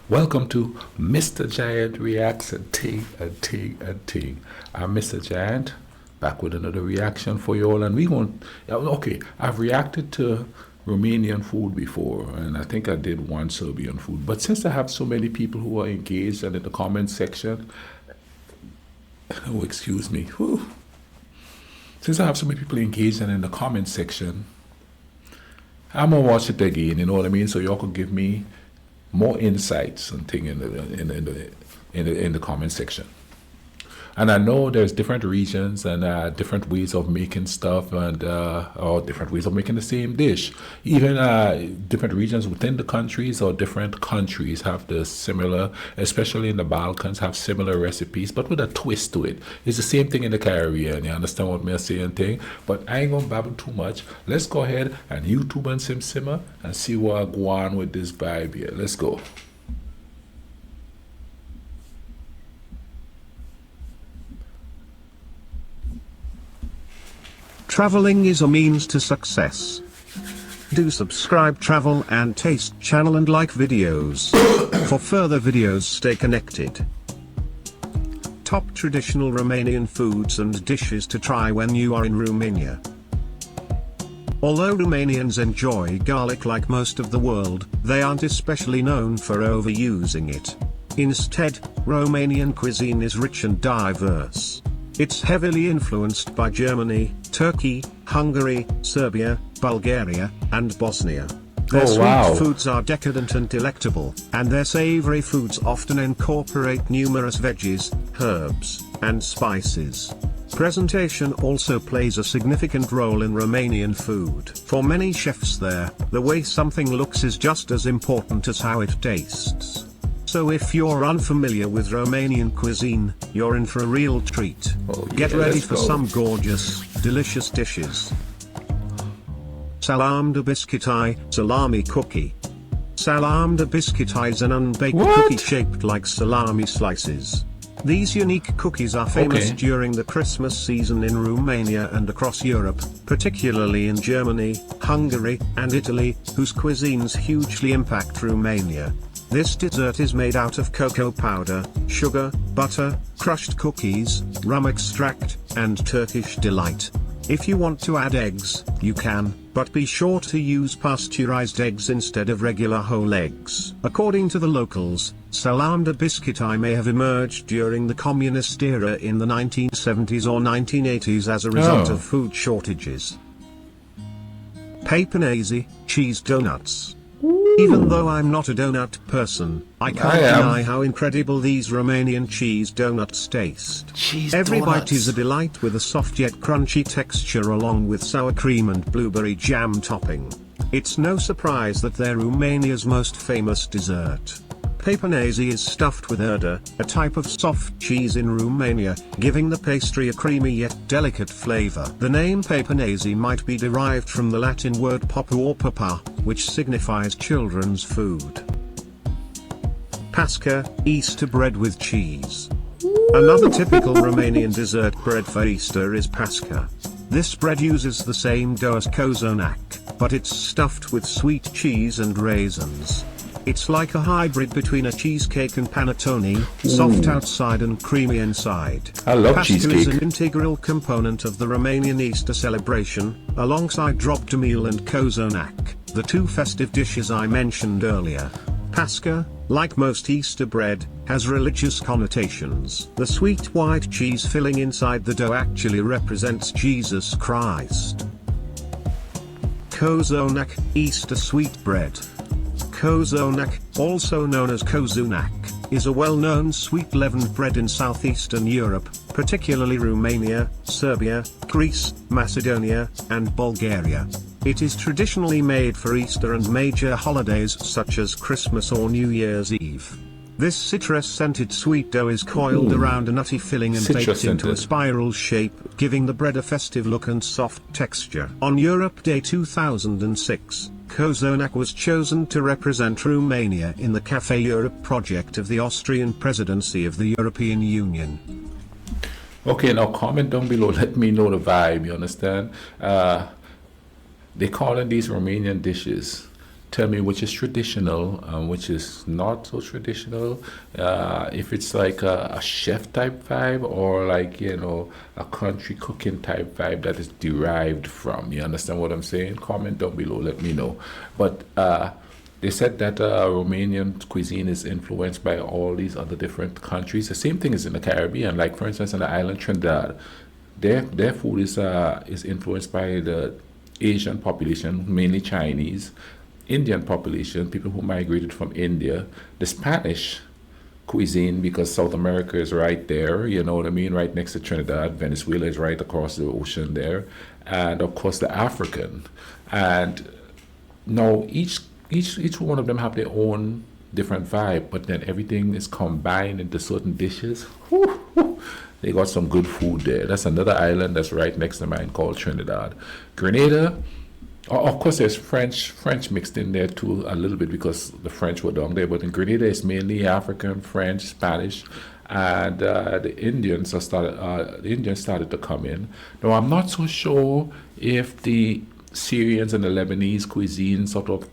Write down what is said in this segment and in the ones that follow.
Welcome to Mr. Giant Reacts and Ting and Ting and Ting. I'm Mr. Giant, back with another reaction for you all. And we won't, okay, I've reacted to Romanian food before, and I think I did one Serbian food. But since I have so many people who are engaged and in the comment section, oh, excuse me, whew. Since I have so many people engaged and in the comment section, I'm gonna watch it again, you know what I mean? So y'all could give me more insights and thing in the comment section. And I know there's different regions and different ways of making stuff, and or different ways of making the same dish. Even different regions within the countries or different countries have the similar, especially in the Balkans, have similar recipes, but with a twist to it. It's the same thing in the Caribbean. You understand what I'm saying? Thing. But I ain't gonna babble too much. Let's go ahead and YouTube and simmer and see what I go on with this vibe here. Let's go. Traveling is a means to success. Do subscribe Travel and Taste channel and like videos. For further videos, stay connected. Top traditional Romanian foods and dishes to try when you are in Romania. Although Romanians enjoy garlic like most of the world, they aren't especially known for overusing it. Instead, Romanian cuisine is rich and diverse. It's heavily influenced by Germany, Turkey, Hungary, Serbia, Bulgaria, and Bosnia. Their sweet foods are decadent and delectable, and their savory foods often incorporate numerous veggies, herbs, and spices. Presentation also plays a significant role in Romanian food. For many chefs there, the way something looks is just as important as how it tastes. So if you're unfamiliar with Romanian cuisine, you're in for a real treat. Get ready for some gorgeous, delicious dishes. Salam de biscuitai, salami cookie. Salam de biscuitai is an unbaked cookie shaped like salami slices. These unique cookies are famous during the Christmas season in Romania and across Europe, particularly in Germany, Hungary, and Italy, whose cuisines hugely impact Romania. This dessert is made out of cocoa powder, sugar, butter, crushed cookies, rum extract, and Turkish delight. If you want to add eggs, you can, but be sure to use pasteurized eggs instead of regular whole eggs. According to the locals, salam de biscuitai may have emerged during the communist era in the 1970s or 1980s as a result of food shortages. Papanese, cheese donuts. Even though I'm not a donut person, I can't deny how incredible these Romanian cheese donuts taste. Every bite is a delight with a soft yet crunchy texture along with sour cream and blueberry jam topping. It's no surprise that they're Romania's most famous dessert. Papanese is stuffed with erdă, a type of soft cheese in Romania, giving the pastry a creamy yet delicate flavor. The name Papanese might be derived from the Latin word papa or papa, which signifies children's food. Pasca, Easter bread with cheese. Another typical Romanian dessert bread for Easter is pasca. This bread uses the same dough as cozonac, but it's stuffed with sweet cheese and raisins. It's like a hybrid between a cheesecake and panettone, soft outside and creamy inside. I love cheesecake. Pasca is an cheesecake. integral component of the Romanian Easter celebration, alongside dropped meal and cozonac, the two festive dishes I mentioned earlier. Pasca, like most Easter bread, has religious connotations. The sweet white cheese filling inside the dough actually represents Jesus Christ. Cozonac, Easter sweetbread. Cozonac, also known as kozunac, is a well-known sweet leavened bread in southeastern Europe, particularly Romania, Serbia, Greece, Macedonia, and Bulgaria. It is traditionally made for Easter and major holidays such as Christmas or New Year's Eve. This citrus-scented sweet dough is coiled around a nutty filling and baked into a spiral shape, giving the bread a festive look and soft texture. On Europe Day 2006, Kozonac was chosen to represent Romania in the Café Europe project of the Austrian presidency of the European Union. Okay, now comment down below, let me know the vibe, you understand? They calling these Romanian dishes tell me which is traditional and which is not so traditional. If it's like a chef type vibe or like, you know, a country cooking type vibe that is derived from. You understand what I'm saying? Comment down below, let me know. But they said that Romanian cuisine is influenced by all these other different countries. The same thing is in the Caribbean. Like for instance, in the island Trinidad, their food is influenced by the Asian population, mainly Chinese, Indian population, people who migrated from India, the Spanish cuisine, because South America is right there, you know what I mean, right next to Trinidad. Venezuela is right across the ocean there, and of course the African. And now each one of them have their own different vibe, but then everything is combined into certain dishes. Whew, whew. They got some good food there. That's another island that's right next to mine called Trinidad. Grenada, of course, there's French mixed in there too a little bit because the French were down there. But in Grenada, it's mainly African, French, Spanish, and the Indians started to come in. Now, I'm not so sure if the Syrians and the Lebanese cuisine sort of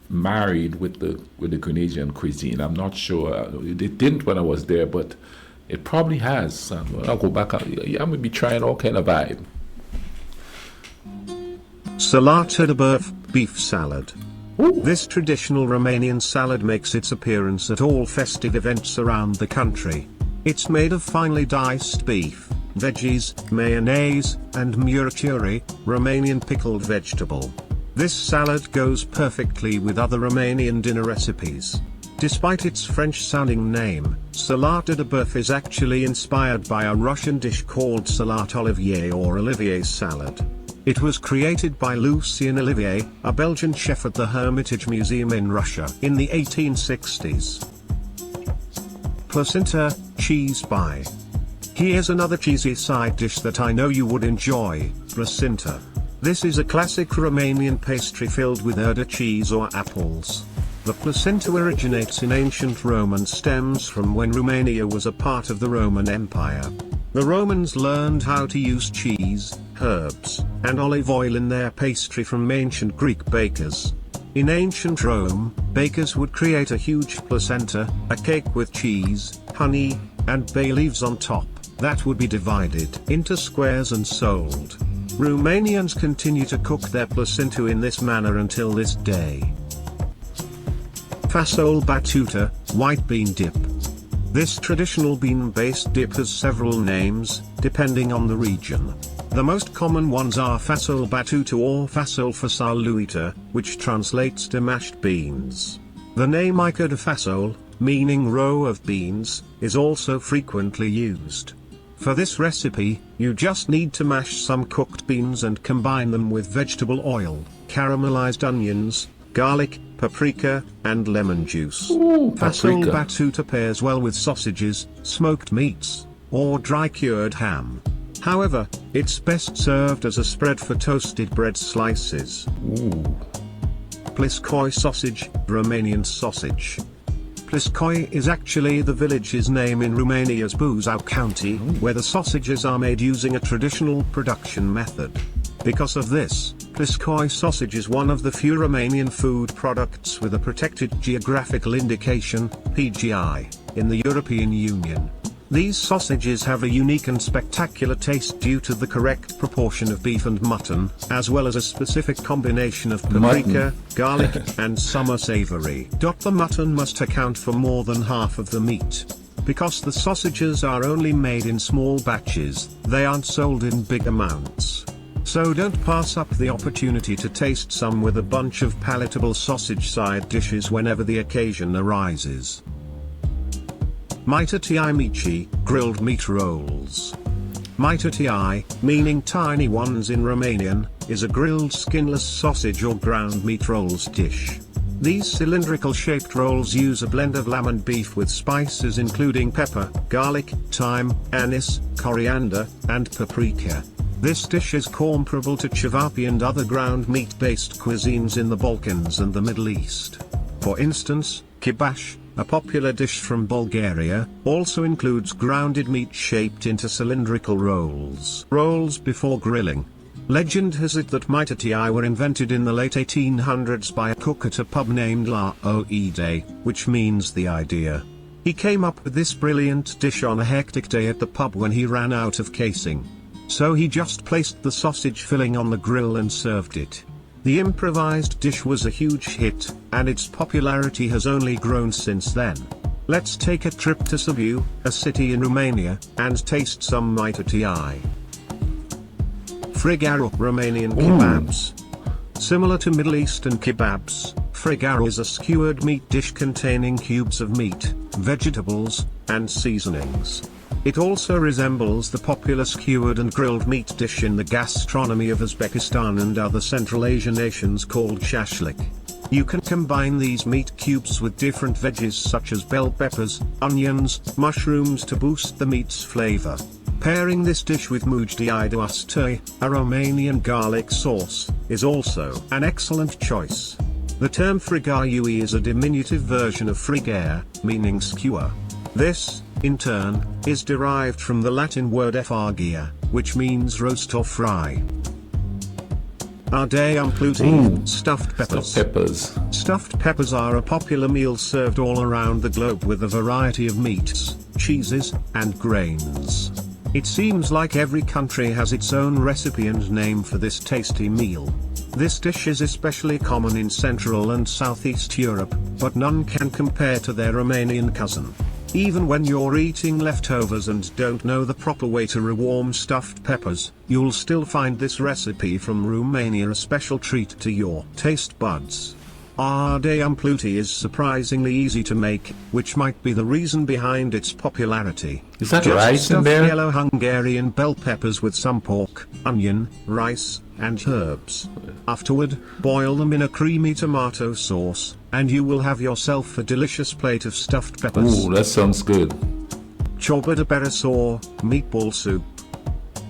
married with the Grenadian cuisine. I'm not sure. It didn't when I was there, but it probably has. I'll go back. I'm gonna be trying all kind of vibe. Salata de Boeuf, beef salad. Ooh. This traditional Romanian salad makes its appearance at all festive events around the country. It's made of finely diced beef, veggies, mayonnaise, and murături, Romanian pickled vegetable. This salad goes perfectly with other Romanian dinner recipes. Despite its French-sounding name, Salata de Boeuf is actually inspired by a Russian dish called salade Olivier or Olivier salad. It was created by Lucien Olivier, a Belgian chef at the Hermitage Museum in Russia in the 1860s. Placenta, cheese pie. Here's another cheesy side dish that I know you would enjoy, placenta. This is a classic Romanian pastry filled with Erda cheese or apples. The placenta originates in ancient Rome and stems from when Romania was a part of the Roman Empire. The Romans learned how to use cheese, herbs, and olive oil in their pastry from ancient Greek bakers. In ancient Rome, bakers would create a huge placenta, a cake with cheese, honey, and bay leaves on top, that would be divided into squares and sold. Romanians continue to cook their placenta in this manner until this day. Fasole batută, white bean dip. This traditional bean-based dip has several names, depending on the region. The most common ones are fasole batută or fasole fasaluită, which translates to mashed beans. The name ica de fasole, meaning row of beans, is also frequently used. For this recipe, you just need to mash some cooked beans and combine them with vegetable oil, caramelized onions, garlic, paprika, and lemon juice. Ooh, Fasole paprika. batută pairs well with sausages, smoked meats, or dry cured ham. However, it's best served as a spread for toasted bread slices. Ooh. Pliskoi sausage, Romanian sausage. Pliskoi is actually the village's name in Romania's Buzău County, where the sausages are made using a traditional production method. Because of this, Pliskoi sausage is one of the few Romanian food products with a protected geographical indication, PGI, in the European Union. These sausages have a unique and spectacular taste due to the correct proportion of beef and mutton, as well as a specific combination of paprika, garlic, and summer savory. The mutton must account for more than half of the meat. Because the sausages are only made in small batches, they aren't sold in big amounts. So don't pass up the opportunity to taste some with a bunch of palatable sausage side dishes whenever the occasion arises. Mititei mici, grilled meat rolls. Mititei, meaning tiny ones in Romanian, is a grilled skinless sausage or ground meat rolls dish. These cylindrical shaped rolls use a blend of lamb and beef with spices including pepper, garlic, thyme, anise, coriander, and paprika. This dish is comparable to cevapi and other ground meat-based cuisines in the Balkans and the Middle East. For instance, kibash, a popular dish from Bulgaria, also includes grounded meat shaped into cylindrical rolls. Rolls before grilling. Legend has it that Mititei were invented in the late 1800s by a cook at a pub named La Oide, which means the idea. He came up with this brilliant dish on a hectic day at the pub when he ran out of casing. So he just placed the sausage filling on the grill and served it. The improvised dish was a huge hit, and its popularity has only grown since then. Let's take a trip to Savory, a city in Romania, and taste some Mititei. Frigaro Romanian kebabs. Similar to Middle Eastern kebabs, frigaro is a skewered meat dish containing cubes of meat, vegetables, and seasonings. It also resembles the popular skewered and grilled meat dish in the gastronomy of Uzbekistan and other Central Asian nations called shashlik. You can combine these meat cubes with different veggies such as bell peppers, onions, mushrooms to boost the meat's flavor. Pairing this dish with mujdei de ostoi, a Romanian garlic sauce, is also an excellent choice. The term frigarui is a diminutive version of frigare, meaning skewer. This, in turn, is derived from the Latin word effargia, which means roast or fry. Ardei umpluti, stuffed peppers. Stuffed peppers are a popular meal served all around the globe with a variety of meats, cheeses, and grains. It seems like every country has its own recipe and name for this tasty meal. This dish is especially common in Central and Southeast Europe, but none can compare to their Romanian cousin. Even when you're eating leftovers and don't know the proper way to rewarm stuffed peppers, you'll still find this recipe from Romania a special treat to your taste buds. Ardei umpluti is surprisingly easy to make, which might be the reason behind its popularity. Is that Just rice in stuff there? Yellow Hungarian bell peppers with some pork, onion, rice, and herbs. Afterward, boil them in a creamy tomato sauce, and you will have yourself a delicious plate of stuffed peppers. Ooh, that sounds good. Ciorba de beresor, meatball soup.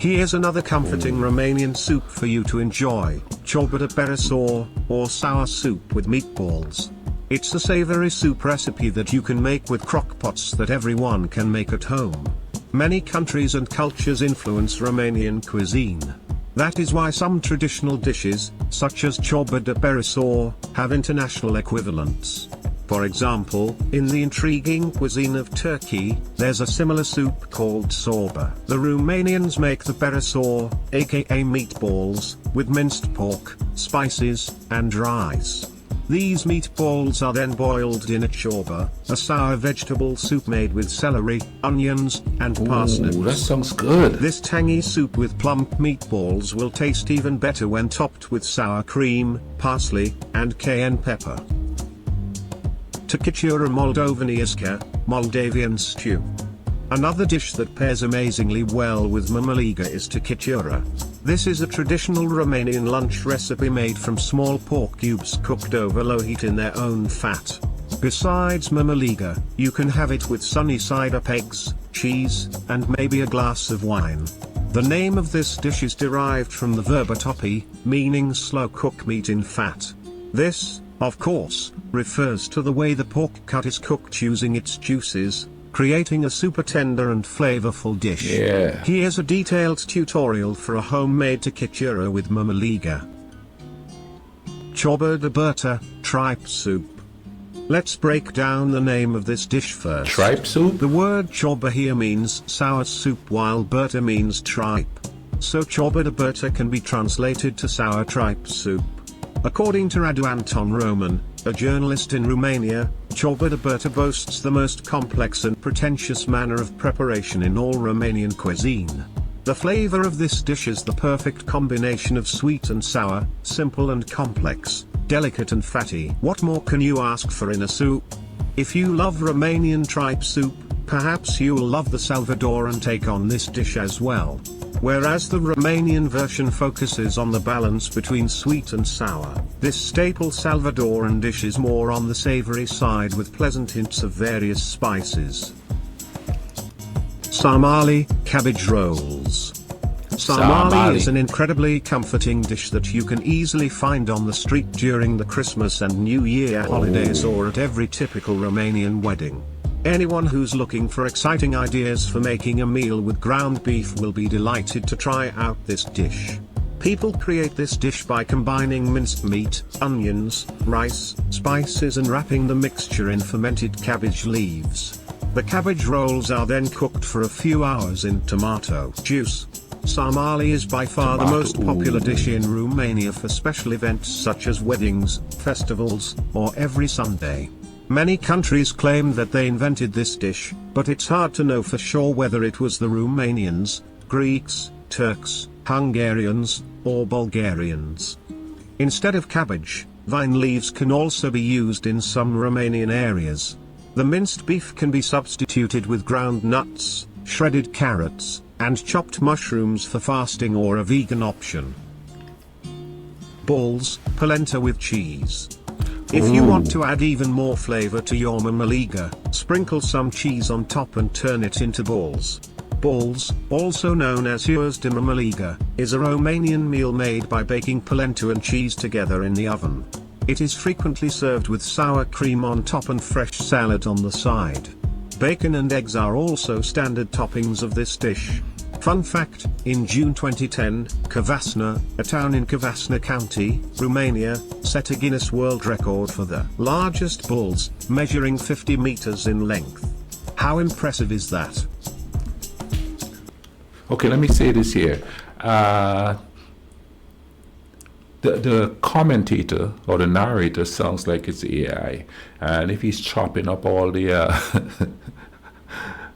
Here's another comforting Romanian soup for you to enjoy, ciorba de beresor, or sour soup with meatballs. It's a savory soup recipe that you can make with crockpots that everyone can make at home. Many countries and cultures influence Romanian cuisine. That is why some traditional dishes, such as ciorba de beresor, have international equivalents. For example, in the intriguing cuisine of Turkey, there's a similar soup called sorba. The Romanians make the beresor, aka meatballs, with minced pork, spices, and rice. These meatballs are then boiled in a ciorba, a sour vegetable soup made with celery, onions, and parsnips. Ooh, that sounds good. This tangy soup with plump meatballs will taste even better when topped with sour cream, parsley, and cayenne pepper. Tăcăciura moldovenească, Moldavian stew. Another dish that pairs amazingly well with mămăligă is tăcăciura. This is a traditional Romanian lunch recipe made from small pork cubes cooked over low heat in their own fat. Besides mămăligă, you can have it with sunny side up eggs, cheese, and maybe a glass of wine. The name of this dish is derived from the verb a topi, meaning slow cook meat in fat. This, of course, refers to the way the pork cut is cooked using its juices, creating a super tender and flavorful dish. Yeah. Here's a detailed tutorial for a homemade tăcăciura with mămăligă. Ciorba de burtă, tripe soup. Let's break down the name of this dish first. Tripe soup? The word ciorba here means sour soup while burtă means tripe. So ciorba de burtă can be translated to sour tripe soup. According to Radu Anton Roman, a journalist in Romania, ciorba de burtă boasts the most complex and pretentious manner of preparation in all Romanian cuisine. The flavor of this dish is the perfect combination of sweet and sour, simple and complex, delicate and fatty. What more can you ask for in a soup? If you love Romanian tripe soup, perhaps you'll love the Salvadoran take on this dish as well. Whereas the Romanian version focuses on the balance between sweet and sour, this staple Salvadoran dish is more on the savory side with pleasant hints of various spices. Sarmale, cabbage rolls. Sarmale is an incredibly comforting dish that you can easily find on the street during the Christmas and New Year holidays or at every typical Romanian wedding. Anyone who's looking for exciting ideas for making a meal with ground beef will be delighted to try out this dish. People create this dish by combining minced meat, onions, rice, spices and wrapping the mixture in fermented cabbage leaves. The cabbage rolls are then cooked for a few hours in tomato juice. Sarmale is by far the most popular dish in Romania for special events such as weddings, festivals, or every Sunday. Many countries claim that they invented this dish, but it's hard to know for sure whether it was the Romanians, Greeks, Turks, Hungarians, or Bulgarians. Instead of cabbage, vine leaves can also be used in some Romanian areas. The minced beef can be substituted with ground nuts, shredded carrots, and chopped mushrooms for fasting or a vegan option. Balls, polenta with cheese. If you want to add even more flavor to your mămăligă, sprinkle some cheese on top and turn it into balls. Balls, also known as hearty de mămăligă, is a Romanian meal made by baking polenta and cheese together in the oven. It is frequently served with sour cream on top and fresh salad on the side. Bacon and eggs are also standard toppings of this dish. Fun fact, in June 2010, Cavasna, a town in Cavasna County, Romania, set a Guinness World Record for the largest balls, measuring 50 meters in length. How impressive is that? Okay, let me say this here. The commentator or the narrator sounds like it's AI, and if he's chopping up all the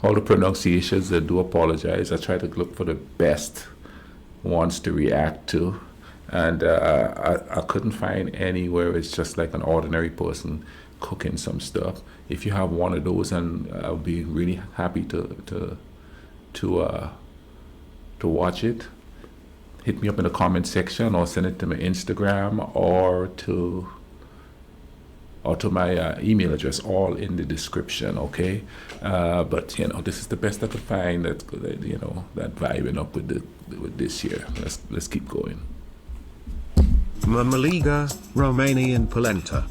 all the pronunciations, I do apologize. I try to look for the best ones to react to, and I couldn't find any where it's just like an ordinary person cooking some stuff. If you have one of those, and I'll be really happy to watch it. Hit me up in the comment section, or send it to my Instagram, or to my email address, all in the description. Okay, but this is the best I could find that that vibing up with this year. Let's keep going. Mămăligă, Romanian polenta.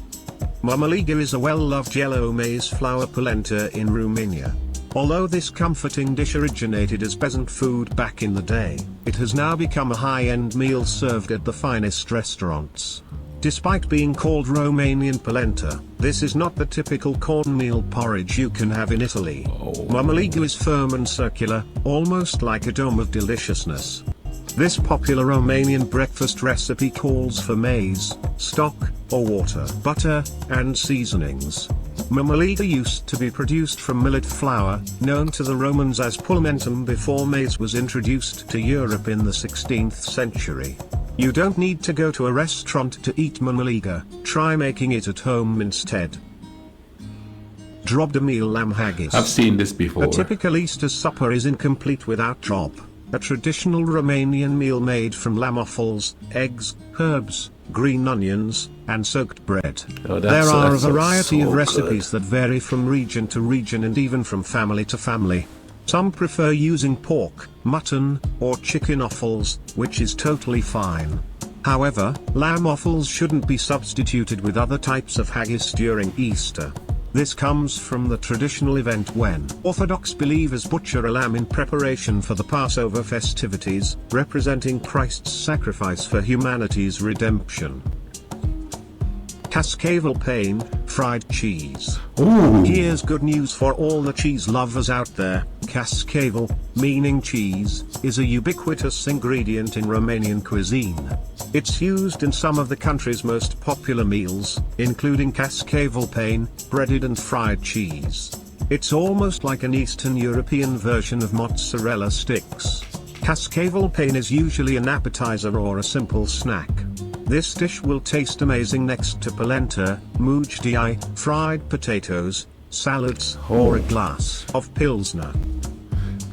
Mămăligă is a well-loved yellow maize flour polenta in Romania. Although this comforting dish originated as peasant food back in the day, it has now become a high-end meal served at the finest restaurants. Despite being called Romanian polenta, this is not the typical cornmeal porridge you can have in Italy. Mămăligă is firm and circular, almost like a dome of deliciousness. This popular Romanian breakfast recipe calls for maize, stock, or water, butter, and seasonings. Mămăligă used to be produced from millet flour, known to the Romans as pulmentum before maize was introduced to Europe in the 16th century. You don't need to go to a restaurant to eat mămăligă, try making it at home instead. Drop de meal lamb haggis. I've seen this before. A typical Easter supper is incomplete without drop, a traditional Romanian meal made from lamb offals, eggs, herbs, green onions, and soaked bread. There are a variety of recipes that vary from region to region and even from family to family. Some prefer using pork, mutton, or chicken offals, which is totally fine. However, lamb offals shouldn't be substituted with other types of haggis during Easter. This comes from the traditional event when Orthodox believers butcher a lamb in preparation for the Passover festivities, representing Christ's sacrifice for humanity's redemption. Cassavell fried cheese. Ooh. Here's good news for all the cheese lovers out there. Cassavell, meaning cheese, is a ubiquitous ingredient in Romanian cuisine. It's used in some of the country's most popular meals, including cassavell, breaded and fried cheese. It's almost like an Eastern European version of mozzarella sticks. Cassavell is usually an appetizer or a simple snack. This dish will taste amazing next to polenta, minced, fried potatoes, salads, or a glass of pilsner.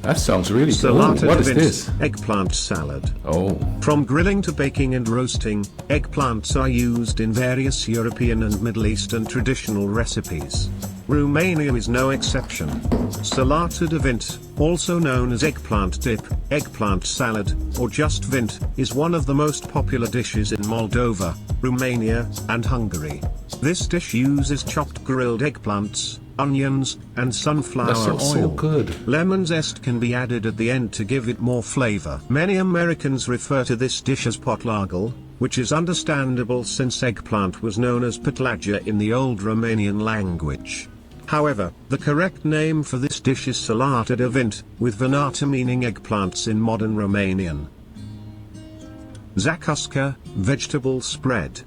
That sounds really good. What is this? Eggplant salad. Oh. From grilling to baking and roasting, eggplants are used in various European and Middle Eastern traditional recipes. Romania is no exception. Salată de vint, also known as eggplant dip, eggplant salad, or just vint, is one of the most popular dishes in Moldova, Romania, and Hungary. This dish uses chopped grilled eggplants, onions, and sunflower That sounds so oil. good. Lemon zest can be added at the end to give it more flavor. Many Americans refer to this dish as potlagal, which is understandable since eggplant was known as patlaja in the old Romanian language. However, the correct name for this dish is salata de vint, with venata meaning eggplants in modern Romanian. Zakuska, vegetable spread.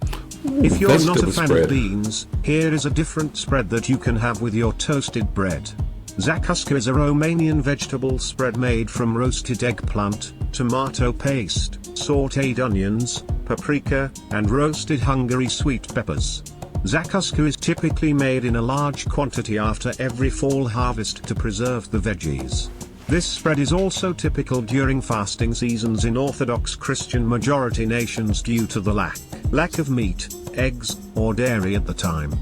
If you're not a fan of beans, here is a different spread that you can have with your toasted bread. Zakuska is a Romanian vegetable spread made from roasted eggplant, tomato paste, sautéed onions, paprika, and roasted Hungary sweet peppers. Zakuska is typically made in a large quantity after every fall harvest to preserve the veggies. This spread is also typical during fasting seasons in Orthodox Christian majority nations due to the lack of meat, eggs, or dairy at the time.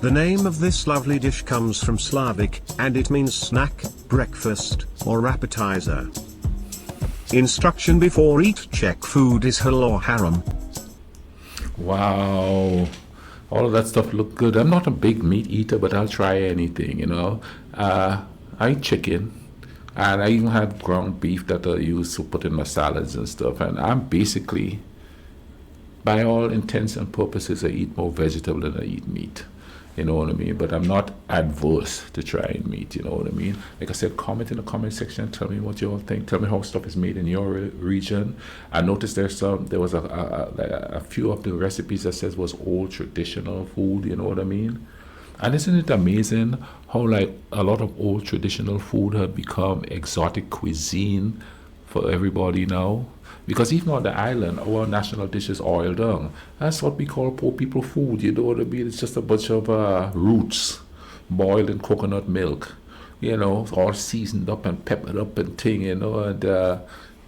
The name of this lovely dish comes from Slavic, and it means snack, breakfast, or appetizer. Instruction before eat: check food is halal or haram. Wow. All of that stuff look good. I'm not a big meat eater, but I'll try anything, you know. I eat chicken, and I even had ground beef that I used to put in my salads and stuff. And I'm basically, by all intents and purposes, I eat more vegetable than I eat meat. You know what I mean? But I'm not adverse to trying meat, you know what I mean? Like I said, comment in the comment section. Tell me what you all think. Tell me how stuff is made in your region. I noticed there was a few of the recipes that says was old traditional food, you know what I mean? And isn't it amazing how like a lot of old traditional food have become exotic cuisine for everybody now? Because even on the island, our national dish is oil dung. That's what we call poor people food, you know what I mean? It's just a bunch of roots boiled in coconut milk, you know, all seasoned up and peppered up and thing, you know, and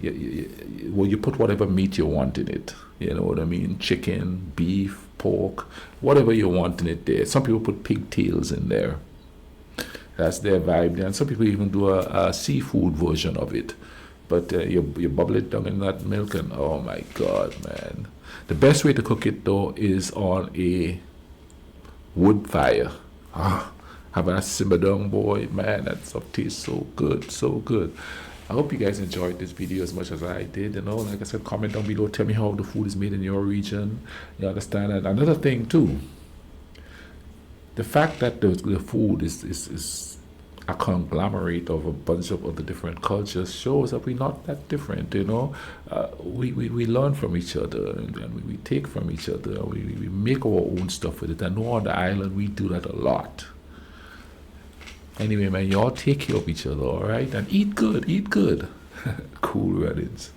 you put whatever meat you want in it, you know what I mean? Chicken, beef, pork, whatever you want in it there. Some people put pigtails in there. That's their vibe. And some people even do a seafood version of it. But you bubble it down in that milk, and oh my God, man. The best way to cook it, though, is on a wood fire. Having a simmer down, boy, man, that stuff tastes so good, so good. I hope you guys enjoyed this video as much as I did. You know, like I said, comment down below. Tell me how the food is made in your region. You understand? And another thing, too. The fact that the food is a conglomerate of a bunch of other different cultures shows that we're not that different, you know. We learn from each other, and we take from each other. We make our own stuff with it. I know on the island we do that a lot. Anyway, man, y'all take care of each other, all right? And eat good, eat good. Cool runnings.